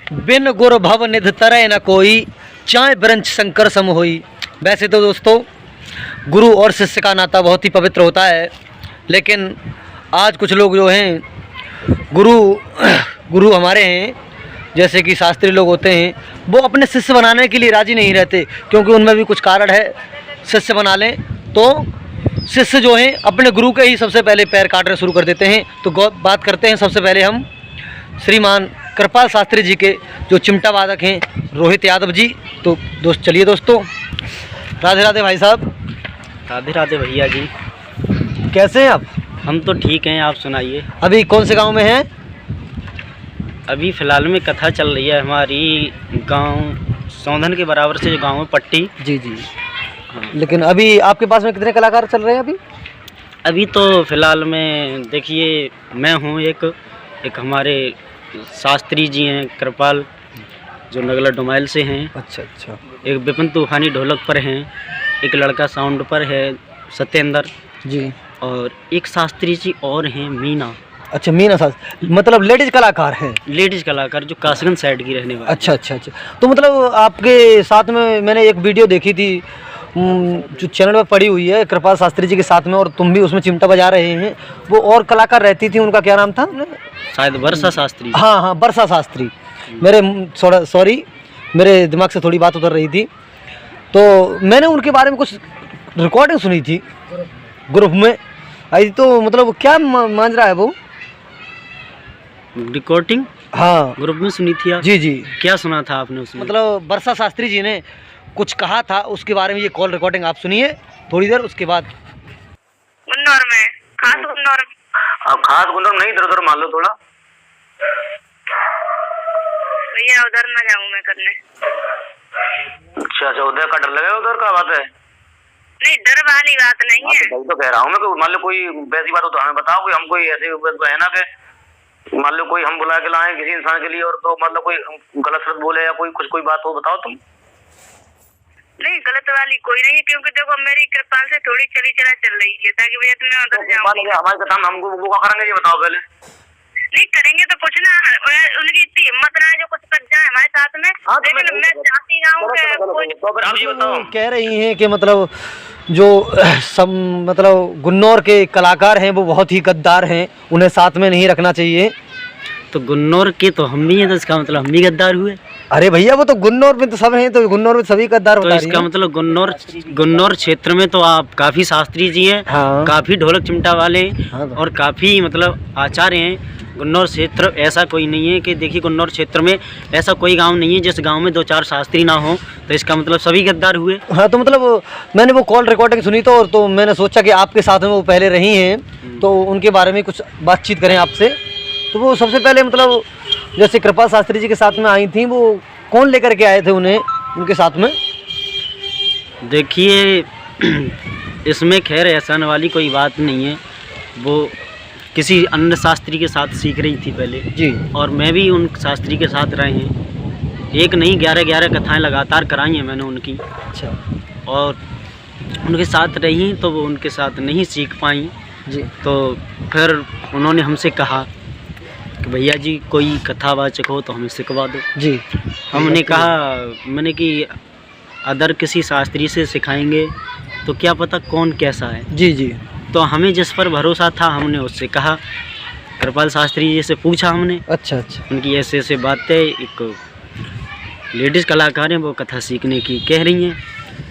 बिन गुर भव निध तरह न कोई, चाहे ब्रंच शंकर सम होई। वैसे तो दोस्तों गुरु और शिष्य का नाता बहुत ही पवित्र होता है, लेकिन आज कुछ लोग जो हैं गुरु हमारे हैं, जैसे कि शास्त्री लोग होते हैं, वो अपने शिष्य बनाने के लिए राज़ी नहीं रहते, क्योंकि उनमें भी कुछ कारण है। शिष्य बना लें तो शिष्य जो हैं अपने गुरु के ही सबसे पहले पैर काटने शुरू कर देते हैं। तो बात करते हैं सबसे पहले हम श्रीमान कृपाल शास्त्री जी के, जो चिमटा वादक हैं रोहित यादव जी। तो चलिए दोस्तों, राधे राधे भाई साहब। राधे राधे भैया जी, कैसे हैं आप? हम तो ठीक हैं, आप सुनाइए। अभी कौन से गांव में हैं? अभी फ़िलहाल में कथा चल रही है हमारी गांव सौंधन के बराबर से जो गांव है पट्टी। जी जी। हाँ। लेकिन अभी आपके पास में कितने कलाकार चल रहे हैं अभी? अभी तो फ़िलहाल में देखिए, मैं हूँ एक हमारे शास्त्री जी हैं कृपाल, जो नगला डोमाइल से हैं। अच्छा अच्छा। एक विपिन तूफानी ढोलक पर हैं, एक लड़का साउंड पर है सत्येंद्र जी, और एक शास्त्री जी और हैं मीना। अच्छा, मीना शास्त्री मतलब लेडीज कलाकार हैं? लेडीज कलाकार जो कासगंज साइड की रहने वाली। अच्छा अच्छा अच्छा। तो मतलब आपके साथ में मैंने एक वीडियो देखी थी जो चैनल पर पड़ी हुई है कृपाल शास्त्री जी के साथ में, और तुम भी उसमें चिमटा बजा रहे हैं। वो और कलाकार रहती थी, उनका क्या नाम था? शायद वर्षा शास्त्री। हाँ हाँ, वर्षा शास्त्री। मेरे सॉरी, मेरे दिमाग से थोड़ी बात उतर रही थी। तो मैंने उनके बारे में कुछ रिकॉर्डिंग सुनी थी ग्रुप में आई। तो मतलब क्या मांझरा है वो रिकॉर्डिंग? हाँ, ग्रुप में सुनी थी आप? जी जी। क्या सुना था आपने उसमें? मतलब वर्षा शास्त्री जी ने कुछ कहा था उसके बारे में, ये कॉल रिकॉर्डिंग आप सुनिए थोड़ी देर, उसके बाद। गुन्नौर में खास गुन्नौर। अब खास गुन्नौर नहीं, इधर उधर मान लो थोड़ा। भैया उधर ना जाऊँ मैं करने। अच्छा अच्छा, उधर का डर लगे, उधर का बात है? नहीं, डर वाली बात नहीं है। तो कह रहा हूँ मैं, मान लो कोई वैसी बात हो तो हमें बताओ। कोई हम कोई ऐसे है ना कि मान लो कोई हम बुला के लाए किसी इंसान के लिए, और तो मतलब कोई गलत शब्द बोले या कोई बात हो, बताओ तुम। नहीं, गलत वाली कोई नहीं है, क्योंकि देखो मेरी कृपाल से थोड़ी चली चला चल रही है, ताकि भैया तुम्हें उधर जाऊँ। हमारे कथा में हमको वो क्या करेंगे ये बताओ पहले। नहीं करेंगे तो कुछ ना, उनकी इतनी हिम्मत ना है जो कुछ कर जाए हमारे साथ में। लेकिन मैं चाहती हूँ कि कह रही हैं कि मतलब जो सब मतलब गुन्नौर के कलाकार हैं वो बहुत ही गद्दार हैं, उन्हें साथ में नहीं रखना चाहिए। तो गुन्नौर के तो हम भी हैं, तो इसका मतलब हम भी गद्दार हुए? अरे भैया वो तो गुन्नौर में तो सब हैं, तो गुन्नौर में सभी गद्दार तो इसका मतलब गुन्नौर क्षेत्र में तो आप काफ़ी शास्त्री जी हैं। हाँ। काफ़ी ढोलक चिमटा वाले। हाँ। और काफ़ी मतलब आचार्य हैं। गुन्नौर क्षेत्र ऐसा कोई नहीं है कि देखिए, गुन्नौर क्षेत्र में ऐसा कोई गांव नहीं है जिस गांव में 2-4 शास्त्री ना हो, तो इसका मतलब सभी गद्दार हुए। हाँ, तो मतलब मैंने वो कॉल रिकॉर्डिंग सुनी तो मैंने सोचा कि आपके साथ में वो पहले रही हैं, तो उनके बारे में कुछ बातचीत करें आपसे। तो वो सबसे पहले मतलब जैसे कृपाल शास्त्री जी के साथ में आई थी, वो कौन लेकर के आए थे उन्हें उनके साथ में? देखिए इसमें खैर एहसान वाली कोई बात नहीं है, वो किसी अन्य शास्त्री के साथ सीख रही थी पहले जी, और मैं भी उन शास्त्री के साथ रहे हैं। एक नहीं 11 कथाएं लगातार कराई हैं मैंने उनकी। अच्छा। और उनके साथ रही तो वो उनके साथ नहीं सीख पाई जी। तो फिर उन्होंने हमसे कहा कि भैया जी कोई कथावाचक हो तो हमें सिखवा दो जी। हमने कहा, मैंने कि अदर किसी शास्त्री से सिखाएंगे तो क्या पता कौन कैसा है जी जी। तो हमें जिस पर भरोसा था हमने उससे कहा, कृपाल शास्त्री जी से पूछा हमने। अच्छा अच्छा। उनकी ऐसे ऐसे बातें, एक लेडीज़ कलाकार हैं वो कथा सीखने की कह रही हैं,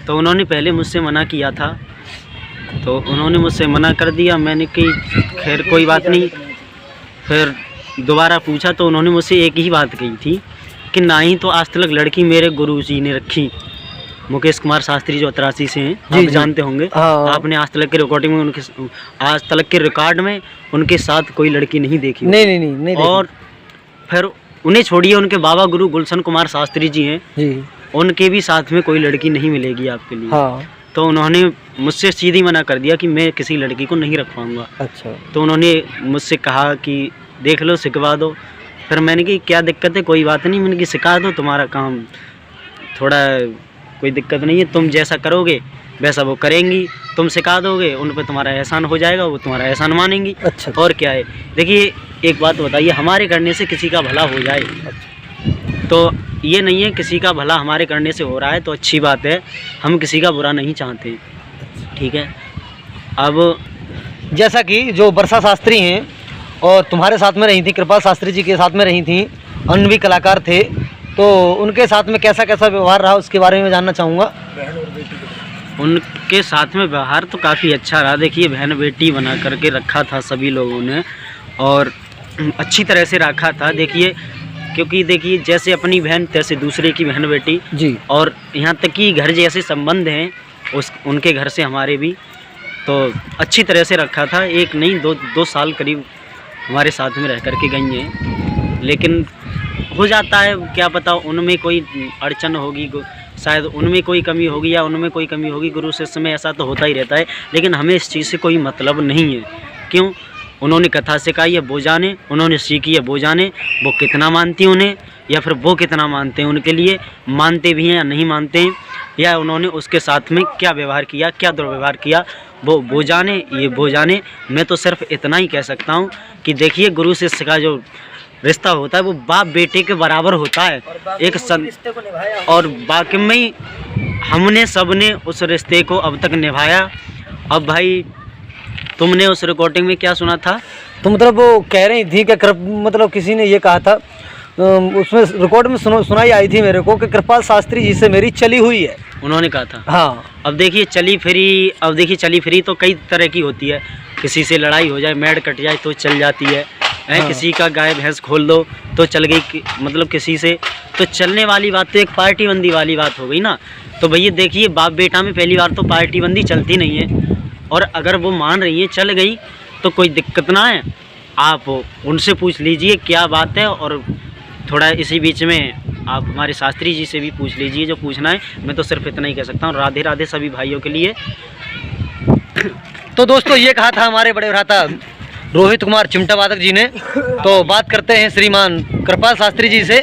तो उन्होंने पहले मुझसे मना किया था, तो उन्होंने मुझसे मना कर दिया। मैंने कि खैर कोई बात नहीं। फिर दोबारा पूछा तो उन्होंने मुझसे एक ही बात कही थी कि ना ही तो आज तक लड़की मेरे गुरु जी ने रखी, मुकेश कुमार शास्त्री जो 83 से हैं, आप जानते होंगे। आपने आज तक के रिकॉर्डिंग में उनके, आज तक के रिकॉर्ड में उनके साथ कोई लड़की नहीं देखी। नहीं। और फिर उन्हें छोड़िए, उनके बाबा गुरु गुलशन कुमार शास्त्री जी हैं जी, उनके भी साथ में कोई लड़की नहीं मिलेगी आपके लिए। हाँ। तो उन्होंने मुझसे सीधी मना कर दिया कि मैं किसी लड़की को नहीं रख पाऊँगा। अच्छा। तो उन्होंने मुझसे कहा कि देख लो सिखवा दो। फिर मैंने कि क्या दिक्कत है, कोई बात नहीं, मैंने कि सिखा दो, तुम्हारा काम थोड़ा कोई दिक्कत नहीं है, तुम जैसा करोगे वैसा वो करेंगी, तुम सिखा दोगे उन पर तुम्हारा एहसान हो जाएगा, वो तुम्हारा एहसान मानेंगी। अच्छा। और क्या है, देखिए एक बात बताइए, हमारे करने से किसी का भला हो जाए। अच्छा। तो ये नहीं है किसी का भला हमारे करने से हो रहा है तो अच्छी बात है, हम किसी का बुरा नहीं चाहते, ठीक है। अब जैसा कि जो वर्षा शास्त्री हैं और तुम्हारे साथ में रही थी, कृपाल शास्त्री जी के साथ में रही थी, अन्य भी कलाकार थे, तो उनके साथ में कैसा कैसा व्यवहार रहा उसके बारे में जानना चाहूँगा। उनके साथ में व्यवहार तो काफ़ी अच्छा रहा। देखिए बहन बेटी बना करके रखा था सभी लोगों ने और अच्छी तरह से रखा था। देखिए क्योंकि देखिए जैसे अपनी बहन तैसे दूसरे की बहन बेटी जी, और यहाँ तक कि घर जैसे संबंध हैं उनके घर से हमारे भी, तो अच्छी तरह से रखा था। एक नहीं दो साल करीब हमारे साथ में रह कर के गई हैं, लेकिन हो जाता है, क्या पता उनमें कोई अड़चन होगी, शायद उनमें कोई कमी होगी या उनमें कोई कमी होगी, गुरु शिष्य में ऐसा तो होता ही रहता है। लेकिन हमें इस चीज़ से कोई मतलब नहीं है। क्यों? उन्होंने कथा सिखाई है वो जाने, उन्होंने सीखी है वो जाने, वो कितना मानती हैं उन्हें या फिर वो कितना मानते हैं उनके लिए, मानते भी हैं या नहीं मानते हैं, या उन्होंने उसके साथ में क्या व्यवहार किया, क्या दुर्व्यवहार किया, वो जाने, ये वो जाने। मैं तो सिर्फ इतना ही कह सकता हूँ कि देखिए गुरु शिष्य का जो रिश्ता होता है वो बाप बेटे के बराबर होता है, एक और बाकी में हमने सबने उस रिश्ते को अब तक निभाया। अब भाई तुमने उस रिकॉर्डिंग में क्या सुना था? तो मतलब वो कह रही थी कि मतलब किसी ने ये कहा था, उसमें रिकॉर्ड में सुनाई आई थी मेरे को कि कृपाल शास्त्री जी से मेरी चली हुई है, उन्होंने कहा था। हाँ। अब देखिए चली फिरी तो कई तरह की होती है, किसी से लड़ाई हो जाए, मेड़ कट जाए तो चल जाती है, हाँ। किसी का गाय भैंस खोल दो तो चल गई, मतलब किसी से तो चलने वाली बात तो एक पार्टी बंदी वाली बात हो गई ना। तो भैया देखिए बाप बेटा में पहली बार तो पार्टी बंदी चलती नहीं है, और अगर वो मान रही है चल गई तो कोई दिक्कत ना है, आप उनसे पूछ लीजिए क्या बात है। और थोड़ा इसी बीच में आप हमारे शास्त्री जी से भी पूछ लीजिए जो पूछना है। मैं तो सिर्फ इतना ही कह सकता हूँ। राधे राधे सभी भाइयों के लिए। तो दोस्तों ये कहा था हमारे बड़े भ्राता रोहित कुमार चिमटा वादक जी ने। तो बात करते हैं श्रीमान कृपाल शास्त्री जी से।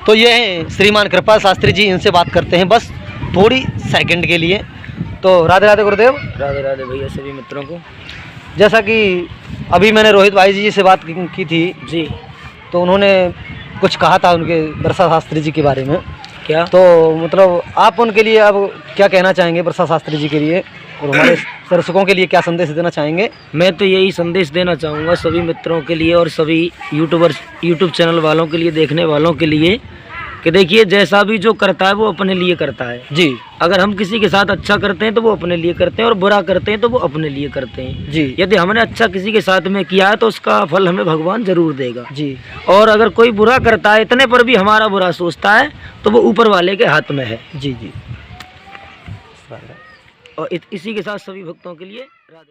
तो ये हैं श्रीमान कृपाल शास्त्री जी, इनसे बात करते हैं बस थोड़ी सेकंड के लिए। तो राधे राधे गुरुदेव। राधे राधे भैया सभी मित्रों को। जैसा कि अभी मैंने रोहित भाई जी से बात की थी जी, तो उन्होंने कुछ कहा था उनके वर्षा शास्त्री जी के बारे में। क्या? तो मतलब आप उनके लिए अब क्या कहना चाहेंगे, वर्षा शास्त्री जी के लिए और हमारे दर्शकों के लिए क्या संदेश देना चाहेंगे? मैं तो यही संदेश देना चाहूँगा सभी मित्रों के लिए और सभी यूट्यूब चैनल वालों के लिए, देखने वालों के लिए, कि देखिए जैसा भी जो करता है वो अपने लिए करता है जी। अगर हम किसी के साथ अच्छा करते हैं तो वो अपने लिए करते हैं, और बुरा करते हैं तो वो अपने लिए करते हैं जी। यदि हमने अच्छा किसी के साथ में किया है तो उसका फल हमें भगवान जरूर देगा जी। और अगर कोई बुरा करता है, इतने पर भी हमारा बुरा सोचता है, तो वो ऊपर वाले के हाथ में है। जी जी। और इसी के साथ सभी भक्तों के लिए राधे।